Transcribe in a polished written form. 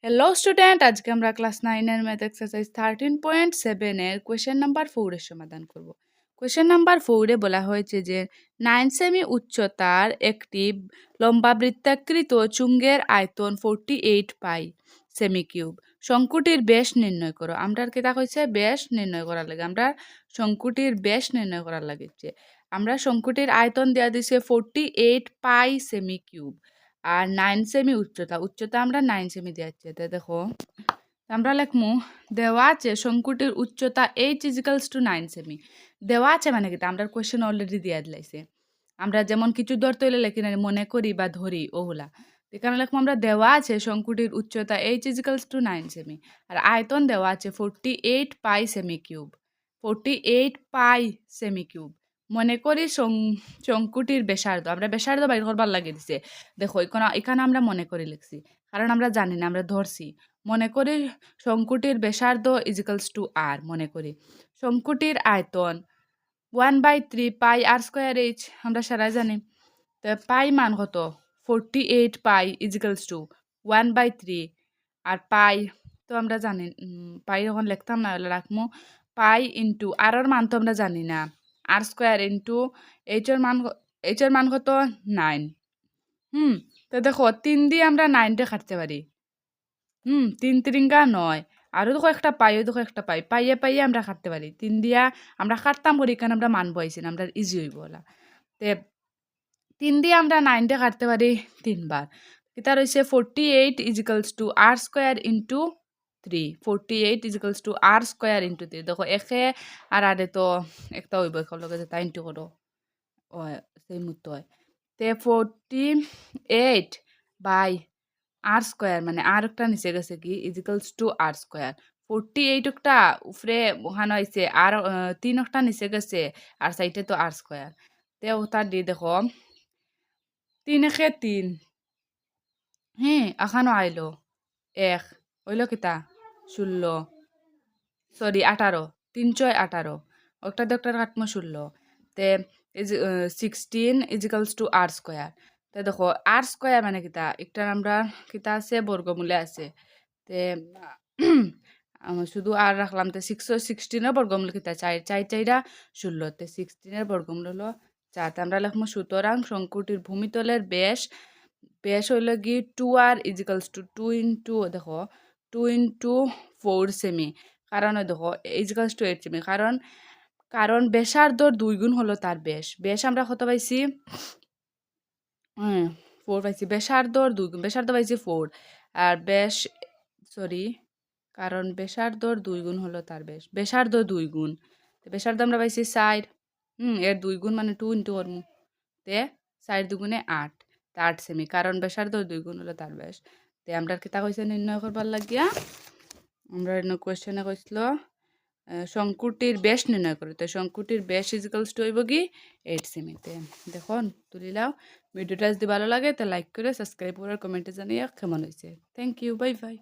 Hello student, আজকে আমরা class 9 এর ম্যাথ এক্সারসাইজ 13.7 এর কোয়েশ্চেন নাম্বার 4 এর সমাধান করব। কোয়েশ্চেন নাম্বার 4 এ বলা হয়েছে যে 9 সেমি উচ্চতার একটি লম্বা বৃত্তাকৃত চুঙ্গের আয়তন 48 পাই সেমি কিউব। শঙ্কুটির ব্যাস নির্ণয় করো। আমরা কেটা কইছে ব্যাস নির্ণয় করার লাগে, আমরা শঙ্কুটির ব্যাস নির্ণয় করার লাগিছে। আমরা শঙ্কুটির আয়তন দেয়া দিছে 48 পাই সেমি কিউব আর 9 সেমি উচ্চতা আমরা 9 সেমি দিয়েছি। দেখো আমরা লেখমু দেওয়া আছে শঙ্কুটির উচ্চতা h = 9 সেমি। দেওয়া আছে মানে কি আমরা কোয়েশ্চেন অলরেডি দিয়ে দিলাইছে। আমরা যেমন কিছু ধরতে হলে লেখি না, মনে করি বা ধরি ওগুলা। এখানে লেখমু আমরা দেওয়া আছে শঙ্কুটির উচ্চতা h = 9 সেমি আর আয়তন দেওয়া আছে 48 পাই সেমি কিউব। 48 পাই সেমি কিউব। মনে করি শঙ্কুটির ব্যাসার্ধ, আমরা ব্যাসার্ধ বাইর করবার লাগে দিছে। দেখো এখানে আমরা মনে করি লিখছি, কারণ আমরা জানি না, আমরা ধরছি। মনে করি শঙ্কুটির ব্যাসার্ধ = r। মনে করি শঙ্কুটির আয়তন 1/3 পাই r²h, আমরা সারাই জানি। তো পাই মান কত? 48 পাই = 1/3 আর পাই তো আমরা জানি, পাই যখন লিখতাম না হলে রাখবো পাই ইন্টু আর মান তো আমরা জানি না, r² ইন্টু এইচ এর মান কত? 9। তো দেখো 3 দিয়ে আমরা 9টা কাটতে পারি। 3 3 9। আরও দেখো একটা পাই, ওই দেখো একটা পাই, পাইয়ে পাইয়ে আমরা কাটতে পারি। 3 দিয়া আমরা কাটতাম করি, কারণ আমরা মান বইছি না, আমরা ইজি হইব ওলা। তে 3 দিয়ে আমরা 9টা কাটতে পারি 3 বার। এটা রয়েছে 48 = r² ইন্টু 3। 48 = r² into 3। দেখো একে আর আরে তো একটা হইব, এখন লগে যেটা ইন্টু করো ও সেই মতো হয়। তে 48 বাই r² মানে আর একটা নিচে গেছে কি = r²। 48 একটা উপরে ওখানে হয়েছে আর 3 একটা নিচে গেছে আর সাইডে তো r²। তে ওটা দিয়ে দেখো 3 একে 3, হ্যাঁ এখানো আইলো 1, হইল কিতা 16, সরি 18, 3 6 18, একটা একটা কাটমো 16। তে 16 = r²। তে দেখো r² মানে কিতা একটা আমরা কিতা আছে বর্গমূলে আছে। তে শুধু আর রাখলাম। তে 16 বর্গমূল কিতা 4 4 4 16। তে 16 বর্গমূল হলো 4। তে আমরা লিখবো সুতরাং শঙ্কুটির ভূমিতলের ব্যাস হইল কি 2r = 2 ইন্টু দেখো 2 ইন্টু 4 সেমি। কারণ দেখো = 8 সেমি, কারণ ব্যাসার্ধর 2 গুণ হলো তার ব্যাস। ব্যাস আমরা কত পাইছি? 4 পাইছি। ব্যাসার্ধর 2 গুণ, ব্যাসার্ধ পাইছি 4 আর ব্যাস, সরি, কারণ ব্যাসার্ধর 2 গুণ হলো তার ব্যাস। ব্যাসার্ধ 2 গুণ, ব্যাসার্ধ আমরা পাইছি 4। এর 2 গুণ মানে 2 ইন্টু করমু। তে 4 দুগুণে 8, 8 সেমি, কারণ ব্যাসার্ধ 2 গুণ হলো তার ব্যাস। তে আমরা কিতা কইছে নির্ণয় করবার লাগিয়া, আমরা কোয়েশ্চেনে কইছিল শঙ্কুটির ব্যাস নির্ণয় করে। তো শঙ্কুটির ব্যাস = হইব কি 8 সেমি। তে দেখুন তুলিলাও। ভিডিওটা যদি ভালো লাগে তো লাইক করে সাবস্ক্রাইব করে কমেন্টে জানিয়ে কেমন হয়েছে। Thank you, bye by.